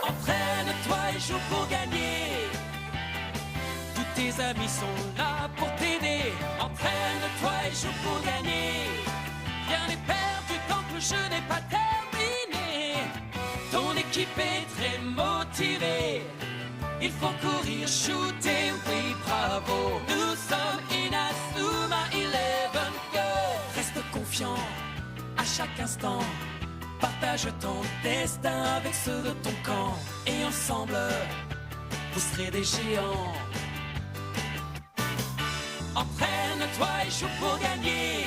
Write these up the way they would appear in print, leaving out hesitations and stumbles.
Entraîne-toi et joue pour gagner. Tous tes amis sont là pour t'aider. Entraîne-toi et joue pour gagner. Rien n'est perdu tant que le jeu n'est pas terminé. Ton équipe est très motivée. Il faut courir, shooter, oui bravo. Nous sommes Inazuma 11 Go. Reste confiant à chaque instant. Partage ton destin avec ceux de ton camp. Et ensemble, vous serez des géants. Entraîne-toi et joue pour gagner.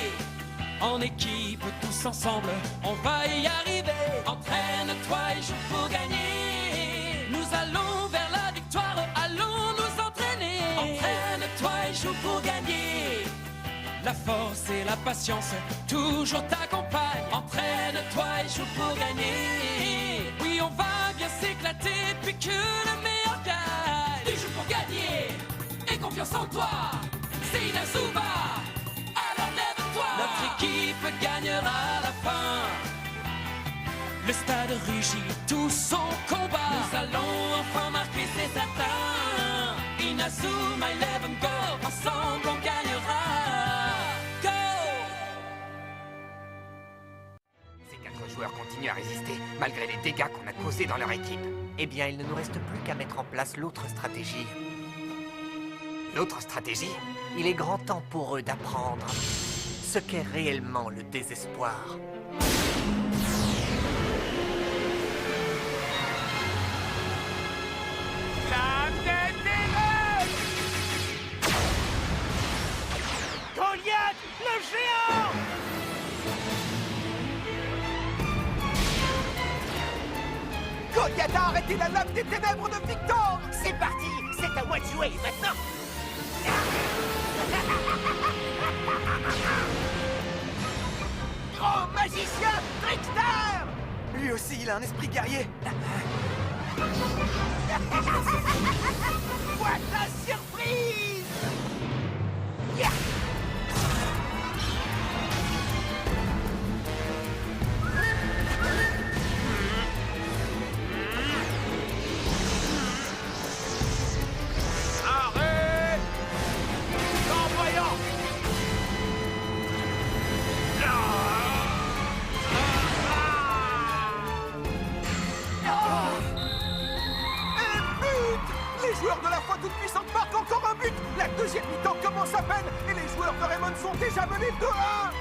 En équipe, tous ensemble, on va y arriver. Entraîne-toi et joue pour gagner. Nous allons vers la victoire, allons nous entraîner. Entraîne-toi et joue pour gagner. La force et la patience toujours t'accompagnent. Entraîne-toi et joue pour gagner. Oui, on va bien s'éclater puis que le meilleur gagne. Tu joues pour gagner et confiance en toi. C'est Inazuma, alors lève-toi. Notre équipe gagnera à la fin. Le stade rugit tout son combat. Nous allons enfin marquer ses atteints. Inazuma 11 Go, ensemble on gagnera. Joueurs continuent à résister, malgré les dégâts qu'on a causés dans leur équipe. Eh bien, il ne nous reste plus qu'à mettre en place l'autre stratégie. L'autre stratégie? Il est grand temps pour eux d'apprendre ce qu'est réellement le désespoir. La tête des mecs! Goliath, le géant! Goliath a arrêté la lame des ténèbres de Victor! C'est parti! C'est à moi de jouer maintenant! Grand magicien Trickster! Lui aussi, il a un esprit guerrier. What la surprise! Yeah! Les joueurs de la foi toute puissante marquent encore un but. La deuxième mi-temps commence à peine et les joueurs de Raymond sont déjà menés 2-1.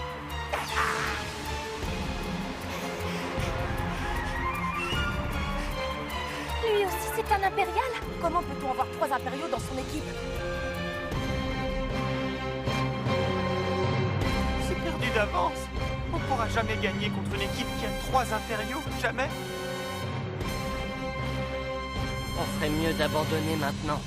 Lui aussi, c'est un impérial? Comment peut-on avoir 3 impériaux dans son équipe? C'est perdu d'avance. On pourra jamais gagner contre une équipe qui a 3 impériaux, jamais. On ferait mieux d'abandonner maintenant.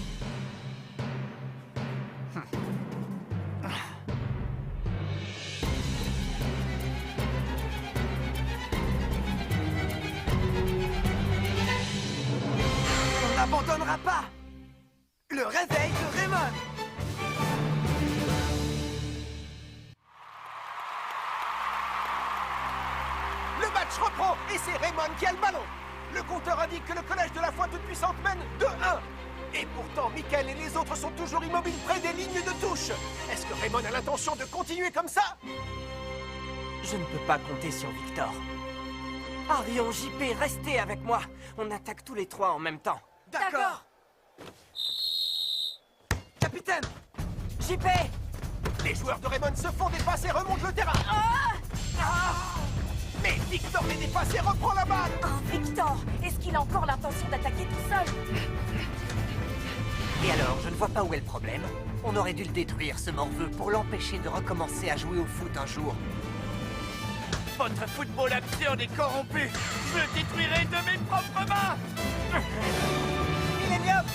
On n'abandonnera pas. Le réveil de Raymond. Le match reprend et c'est Raymond qui a le ballon. Le compteur indique que le collège de la foi toute-puissante mène 2-1. Et pourtant, Michael et les autres sont toujours immobiles près des lignes de touche. Est-ce que Raymond a l'intention de continuer comme ça? Je ne peux pas compter sur Victor. Arion, JP, restez avec moi. On attaque tous les 3 en même temps. D'accord. Capitaine! JP! Les joueurs de Raymond se font dépasser et remontent le terrain. Mais Victor les dépasse et reprend la balle. Oh, Victor! Est-ce qu'il a encore l'intention d'attaquer tout seul? Et alors, je ne vois pas où est le problème. On aurait dû le détruire, ce morveux, pour l'empêcher de recommencer à jouer au foot un jour. Votre football absurde et corrompu, je le détruirai de mes propres mains. Millennium!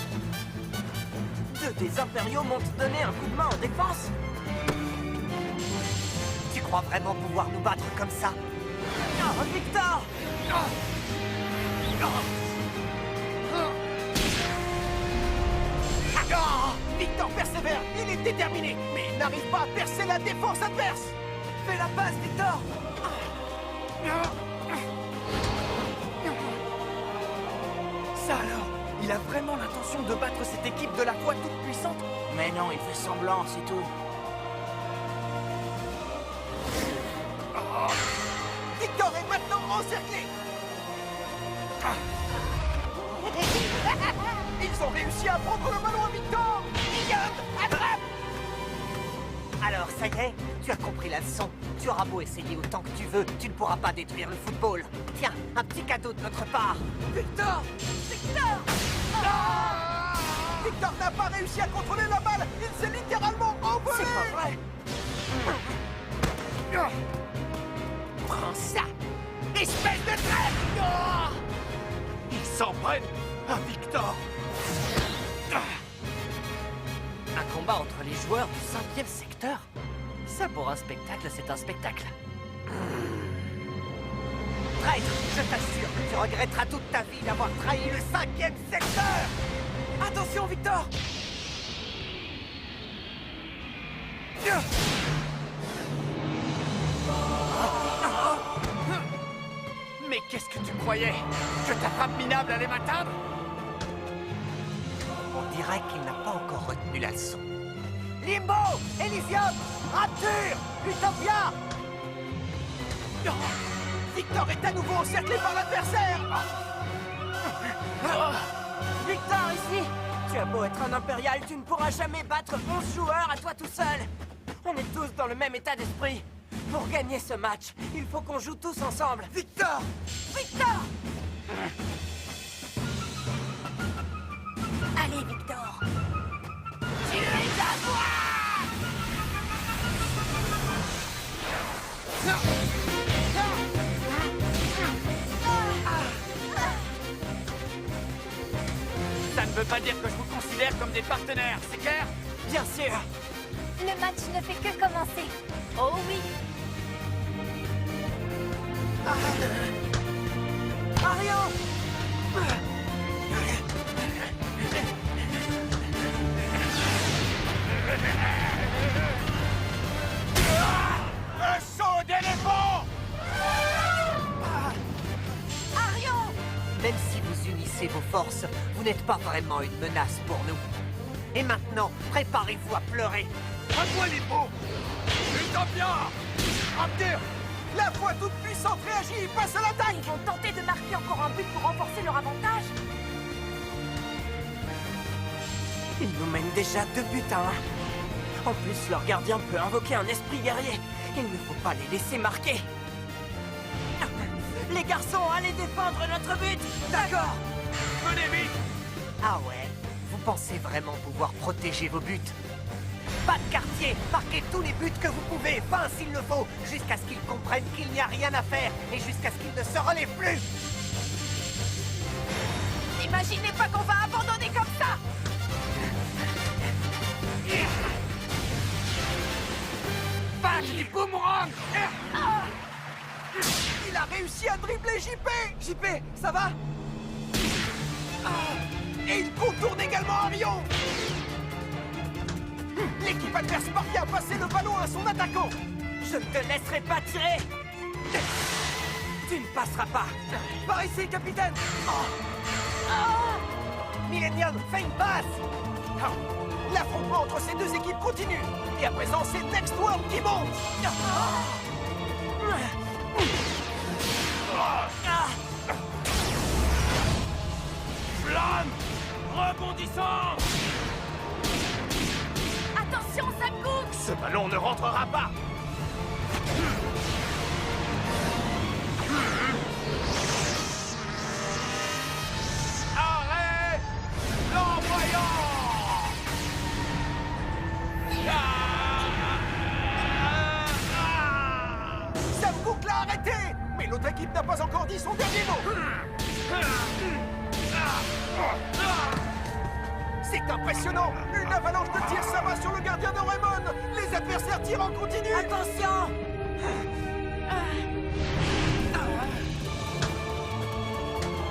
2 des impériaux m'ont donné un coup de main en défense. Tu crois vraiment pouvoir nous battre comme ça? Oh, Victor! Victor persévère, il est déterminé, mais il n'arrive pas à percer la défense adverse. Fais la passe, Victor! Ça alors, il a vraiment l'intention de battre cette équipe de la foi toute puissante? Mais non, il fait semblant, c'est tout. Victor est maintenant encerclé. Ils ont réussi à prendre le ballon à Victor. Negan, attrape! Alors, ça y est, tu as compris la leçon. Tu auras beau essayer autant que tu veux, tu ne pourras pas détruire le football. Tiens, un petit cadeau de notre part. Victor! Victor! Ah! Victor n'a pas réussi à contrôler la balle. Il s'est littéralement envolé. C'est pas vrai. Prends ça, espèce de trêve! Ils s'en prennent à Victor. Un combat entre les joueurs du 5e secteur? Ça, pour un spectacle, c'est un spectacle. Traître, je t'assure que tu regretteras toute ta vie d'avoir trahi le 5e secteur! Attention, Victor! Mais qu'est-ce que tu croyais? Que ta frappe minable allait m'atteindre? On dirait qu'il n'a pas encore retenu la leçon. Limbo! Elysium! Rapture! Utopia! Victor est à nouveau encerclé par l'adversaire. Victor, ici! Tu as beau être un impérial, tu ne pourras jamais battre 11 joueurs à toi tout seul! On est tous dans le même état d'esprit. Pour gagner ce match, il faut qu'on joue tous ensemble. Victor! Victor! Allez, Victor! Ça ne veut pas dire que je vous considère comme des partenaires, c'est clair? Bien sûr! Le match ne fait que commencer. Oh oui! Arion! Un saut d'éléphant! Arion! Même si vous unissez vos forces, vous n'êtes pas vraiment une menace pour nous. Et maintenant, préparez-vous à pleurer. À toi les beaux! Utopia! Rapture! La foi toute puissante réagit et passe à l'attaque. Ils vont tenter de marquer encore un but pour renforcer leur avantage. Ils nous mènent déjà 2 buts à 1. En plus, leur gardien peut invoquer un esprit guerrier. Il ne faut pas les laisser marquer. Les garçons, allez défendre notre but! D'accord! Venez vite! Ah ouais? Vous pensez vraiment pouvoir protéger vos buts? Pas de quartier, marquez tous les buts que vous pouvez, 20 s'il le faut, jusqu'à ce qu'ils comprennent qu'il n'y a rien à faire et jusqu'à ce qu'ils ne se relèvent plus. N'imaginez pas qu'on va abandonner comme ça! Passe du boomerang! Il a réussi à dribbler JP. JP, ça va? Et il contourne également Arion. L'équipe adverse parvient à passer le ballon à son attaquant. Je ne te laisserai pas tirer! Tu ne passeras pas! Par ici, capitaine. Millennium, fais une passe! L'affrontement entre ces deux équipes continue. Et à présent, c'est Next World qui monte. Flamme! Rebondissant! Attention, Sam Cooke! Ce ballon ne rentrera pas! Arrête! L'envoyant! Sam Cooke l'a arrêté. Mais l'autre équipe n'a pas encore dit son dernier mot. C'est impressionnant. Une avalanche de tirs s'abat sur le gardien de Raymond. Les adversaires tirent en continu. Attention!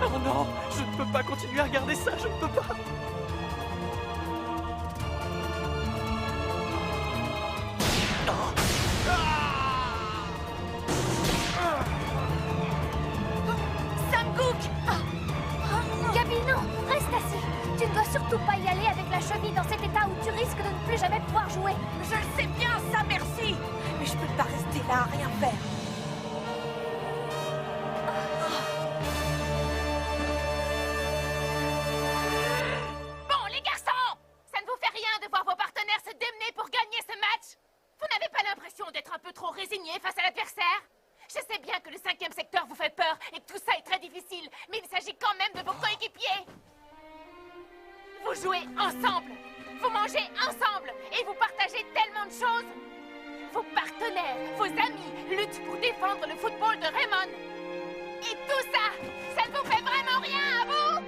Oh non! Je ne peux pas continuer à regarder ça, je ne peux pas! Sam Cooke! Gabi, non! Cassie, tu ne dois surtout pas y aller avec la cheville dans cet état où tu risques de ne plus jamais pouvoir jouer. Je le sais bien, ça, merci. Mais je peux pas rester là à rien faire. Bon, les garçons, ça ne vous fait rien de voir vos partenaires se démener pour gagner ce match? Vous n'avez pas l'impression d'être un peu trop résignés face à l'adversaire? Je sais bien que le 5e secteur vous fait peur et que tout ça est très difficile, mais il s'agit quand même de vos coéquipiers. Vous jouez ensemble, vous mangez ensemble et vous partagez tellement de choses. Vos partenaires, vos amis luttent pour défendre le football de Raymond. Et tout ça, ça ne vous fait vraiment rien à vous?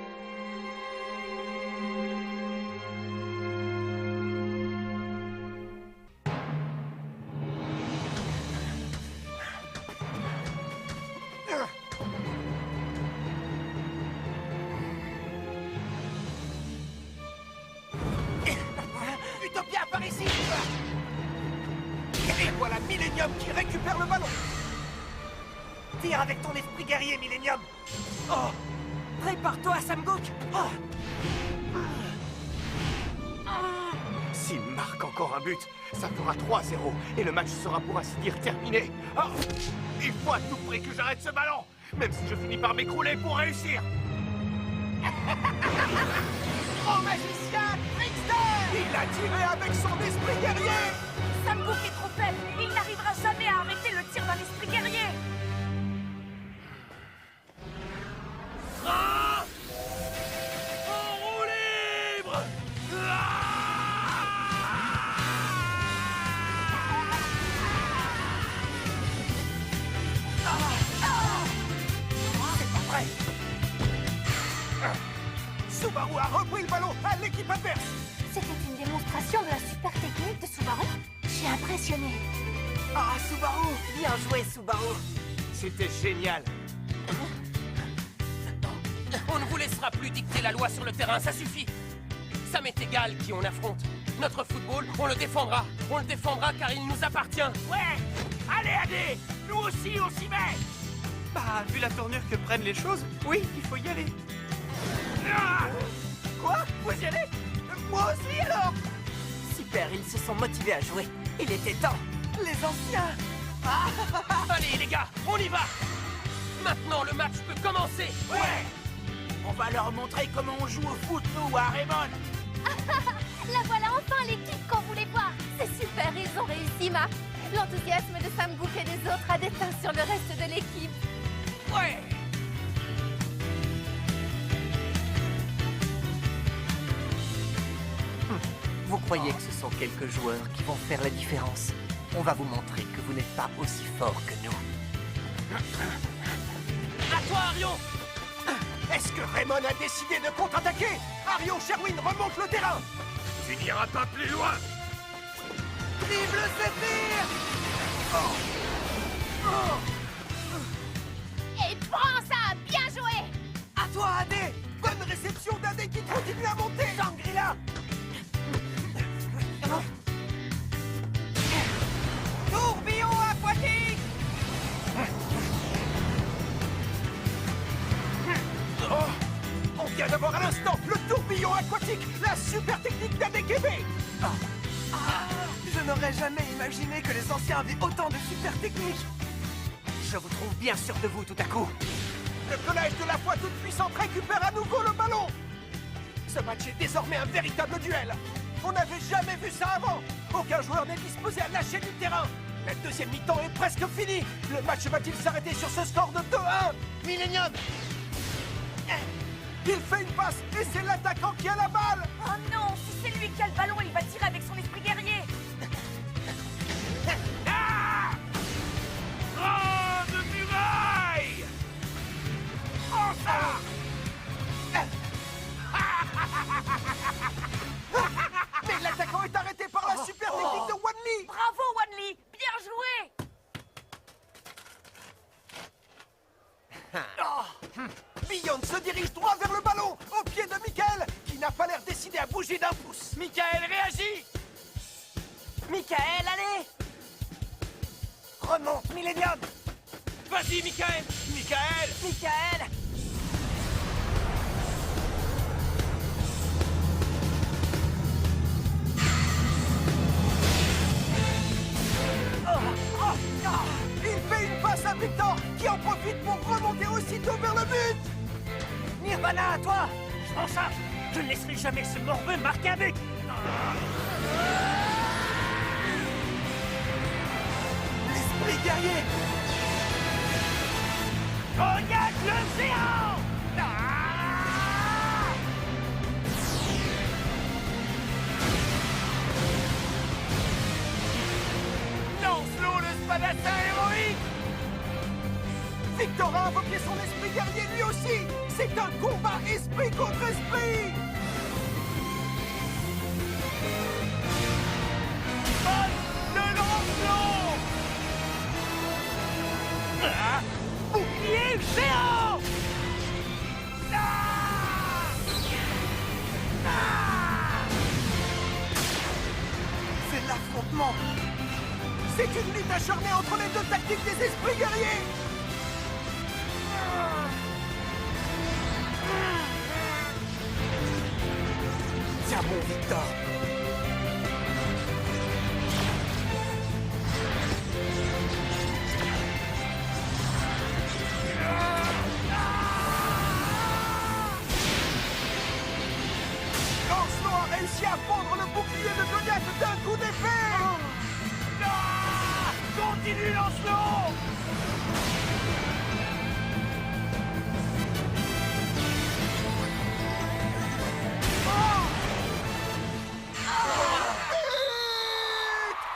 Utopia, par ici! Et voilà Millennium qui récupère le ballon! Tire avec ton esprit guerrier, Millennium. Oh! Prépare-toi, Sam Gook. S'il marque encore un but, ça fera 3-0 et le match sera pour ainsi dire terminé. Oh, il faut à tout prix que j'arrête ce ballon, même si je finis par m'écrouler pour réussir. Oh magicien, Trickster! Il a tiré avec son esprit guerrier! Sam Gook est trop faible. Il n'arrivera jamais à arrêter le tir d'un esprit guerrier. En roue libre! C'est pas vrai! Subaru a repris le ballon à l'équipe adverse! C'était une démonstration de la super technique de Subaru. Je suis impressionné. Ah, Subaru. Bien joué, Subaru. C'était génial! On ne vous laissera plus dicter la loi sur le terrain, ça suffit. Ça m'est égal qui on affronte. Notre football, on le défendra. On le défendra car il nous appartient. Ouais! Allez, allez! Nous aussi, on s'y met! Bah, vu la tournure que prennent les choses, oui, il faut y aller. Quoi? Vous y allez? Moi aussi alors? Super, ils se sont motivés à jouer. Il était temps. Les anciens. Allez les gars, on y va. Maintenant le match peut commencer. Ouais! On va leur montrer comment on joue au foot, nous, à Raymond! La voilà enfin l'équipe qu'on voulait voir. C'est super, ils ont réussi, Marc. L'enthousiasme de Sam Gook et des autres a déteint sur le reste de l'équipe. Ouais! Vous croyez que ce sont quelques joueurs qui vont faire la différence? On va vous montrer que vous n'êtes pas aussi fort que nous. À toi Arion. Est-ce que Raymond a décidé de contre-attaquer? Arion Sherwin remonte le terrain! Tu n'iras pas plus loin! Vive le Zéphyr! Et prends ça, bien joué! À toi, Adé! Bonne réception d'Adé qui continue à monter! Shangri-La! Tourbillon aquatique! On vient d'avoir à l'instant le tourbillon aquatique, la super technique d'ADKB! Je n'aurais jamais imaginé que les anciens avaient autant de super techniques. Je vous trouve bien sûr de vous tout à coup. Le collège de la foi toute puissante récupère à nouveau le ballon! Ce match est désormais un véritable duel! On n'avait jamais vu ça avant! Aucun joueur n'est disposé à lâcher du terrain! La deuxième mi-temps est presque finie! Le match va-t-il s'arrêter sur ce score de 2-1? Millennium! Il fait une passe et c'est l'attaquant qui a la balle! Oh non, si c'est lui qui a le ballon, il va tirer avec son esprit guerrier. Grande muraille! Prends ça! Mais l'attaquant est arrêté par la super technique de Wanli! Bravo, Wanli. Bien joué. Beyond se dirige droit vers le ballon, au pied de Michael, qui n'a pas l'air décidé à bouger d'un pouce. Michael, réagis! Michael, allez! Remonte, Millennium! Vas-y, Michael! Michael! Michael! malin à toi! Je m'en charge. Je ne laisserai jamais ce morveux marquer un but. L'esprit guerrier! Regarde le géant. Lance-l'eau, le spadassin héroïque. Victor a invoqué son esprit guerrier lui aussi! C'est un combat esprit contre esprit! De Lancelot. Bouclier géant. C'est l'affrontement! C'est une lutte acharnée entre les deux tactiques des esprits guerriers! Tiens bon, Victor! Lancelot a réussi à fondre le bouclier de Goliath d'un coup d'épée! Continue, Lancelot.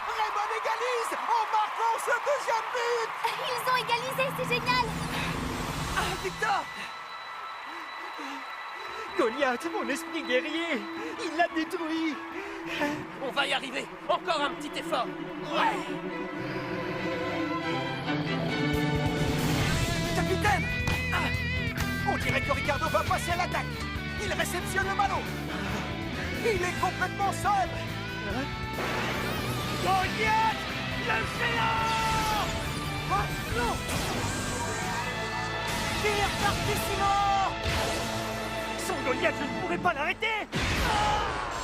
Raymond égalise en marquant ce deuxième but! Ils ont égalisé, c'est génial! Victor! Goliath, mon esprit guerrier, il l'a détruit. On va y arriver. Encore un petit effort. Ouais. Capitaine! On dirait que Ricardo va passer à l'attaque! Il réceptionne le ballon! Il est complètement seul! Goliath, le géant. Oh, non! Tire fortissimo! Sans Goliath, je ne pourrais pas l'arrêter.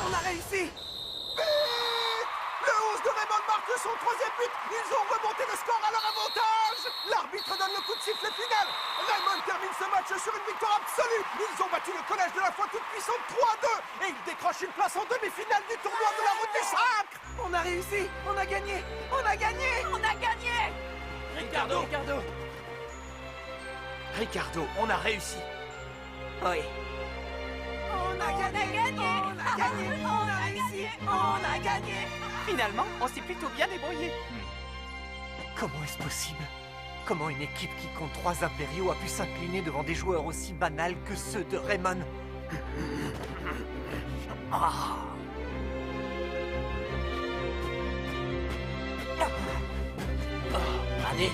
On a réussi! Le 11 de Raymond marque son troisième but! Ils ont remonté le score à leur avantage! L'arbitre donne le coup de sifflet final! Raymond termine ce match sur une victoire absolue! Ils ont battu le collège de la foi toute puissante 3-2! Et ils décrochent une place en demi-finale du tournoi de la route du sacre! On a réussi! On a gagné! On a gagné! On a gagné! Ricardo. Ricardo, on a réussi. Oui. On a gagné! On a gagné! On a réussi! On a gagné! Finalement, on s'est plutôt bien débrouillé. Comment est-ce possible? Comment une équipe qui compte 3 impériaux a pu s'incliner devant des joueurs aussi banals que ceux de Raymond? Allez.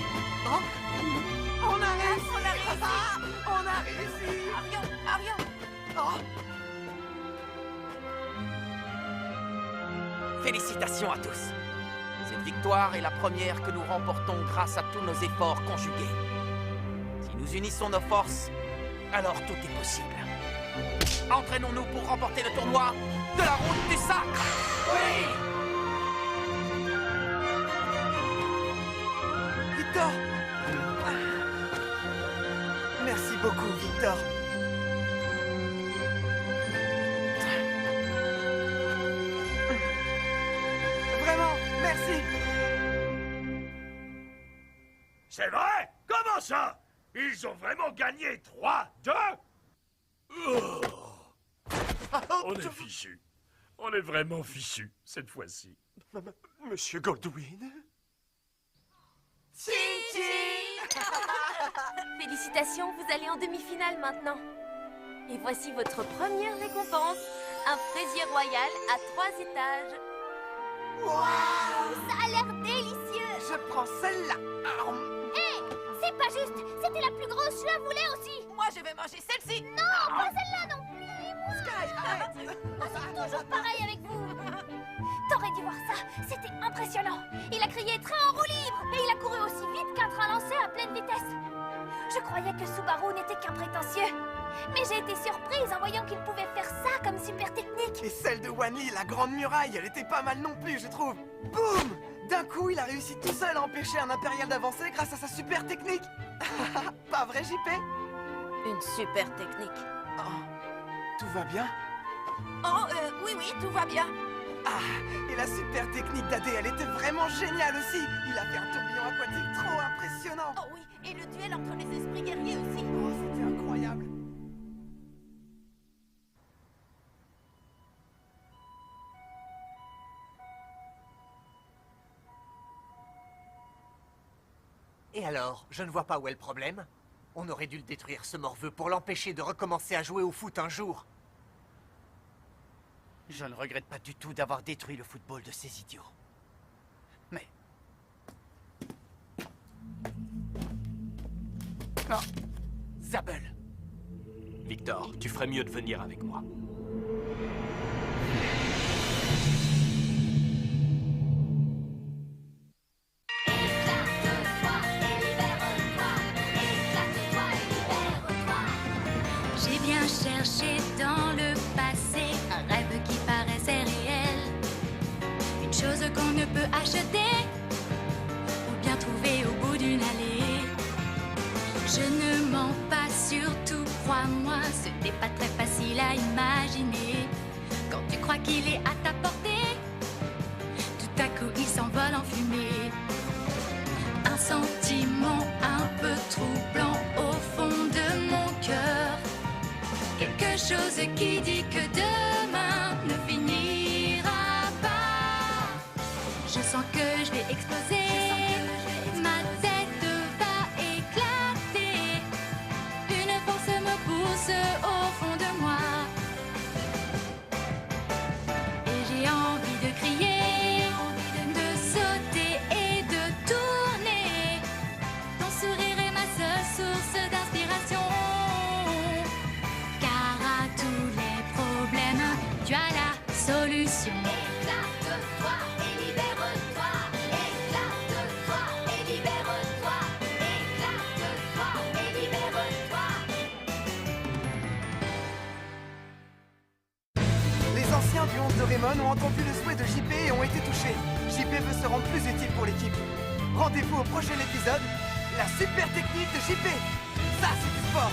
On a réussi! On a réussi! Arion! Félicitations à tous. Cette victoire est la première que nous remportons grâce à tous nos efforts conjugués. Si nous unissons nos forces, alors tout est possible. Entraînons-nous pour remporter le tournoi de la route du sacre. Oui! Victor! Merci beaucoup, Victor. Vraiment, merci. C'est vrai? Comment ça? Ils ont vraiment gagné 3-2? On est fichus. On est vraiment fichus, cette fois-ci. Monsieur Goldwyn? Félicitations, vous allez en demi-finale maintenant. Et voici votre première récompense, un fraisier royal à 3 étages. Ça a l'air délicieux. Je prends celle-là. Hé, c'est pas juste. C'était la plus grosse, je la voulais aussi. Moi, je vais manger celle-ci! Non, pas celle-là non plus. Et moi. Sky, arrête. C'est toujours pareil avec vous. T'aurais dû voir ça, c'était impressionnant. Il a crié train en roue libre et il a couru aussi vite qu'un train lancé à pleine vitesse. Je croyais que Subaru n'était qu'un prétentieux. Mais j'ai été surprise en voyant qu'il pouvait faire ça comme super technique. Et celle de Wanli, la grande muraille, elle était pas mal non plus, je trouve. Boum! D'un coup, il a réussi tout seul à empêcher un impérial d'avancer grâce à sa super technique. Pas vrai, JP? Une super technique. Oh. va bien? Oh, oui, tout va bien. Ah, et la super technique d'AD, elle était vraiment géniale aussi. Il a fait un tourbillon aquatique trop impressionnant. Oh oui, et le duel entre les esprits guerriers aussi. Oh, c'était incroyable. Et alors, je ne vois pas où est le problème. On aurait dû le détruire, ce morveux, pour l'empêcher de recommencer à jouer au foot un jour. Je ne regrette pas du tout d'avoir détruit le football de ces idiots. Mais... Ah, Zabel. Victor, tu ferais mieux de venir avec moi. J'ai bien cherché dans le passé un rêve qui paraissait réel, une chose qu'on ne peut acheter ou bien trouver au bout d'une allée. Je ne mens pas, surtout crois-moi, ce n'est pas très facile à imaginer. Quand tu crois qu'il est à ta portée, tout à coup il s'envole en fumée. Un sentiment un peu troublant au fond de mon cœur, quelque chose qui dit que demain ne finira pas. Je sens que je vais exploser, ma tête va éclater. Une force me pousse au fond de moi, et j'ai envie de crier, de sauter et de tourner. Ton sourire est ma seule source d'inspiration, car à tous les problèmes, tu as la solution. Éclate-toi et libère-toi. Éclate-toi et libère-toi. Éclate-toi et libère-toi. Les anciens du 11 de Raymond ont entendu le souhait de JP et ont été touchés. JP veut se rendre plus utile pour l'équipe. Rendez-vous au prochain épisode, la super technique de JP. Ça, c'est du sport.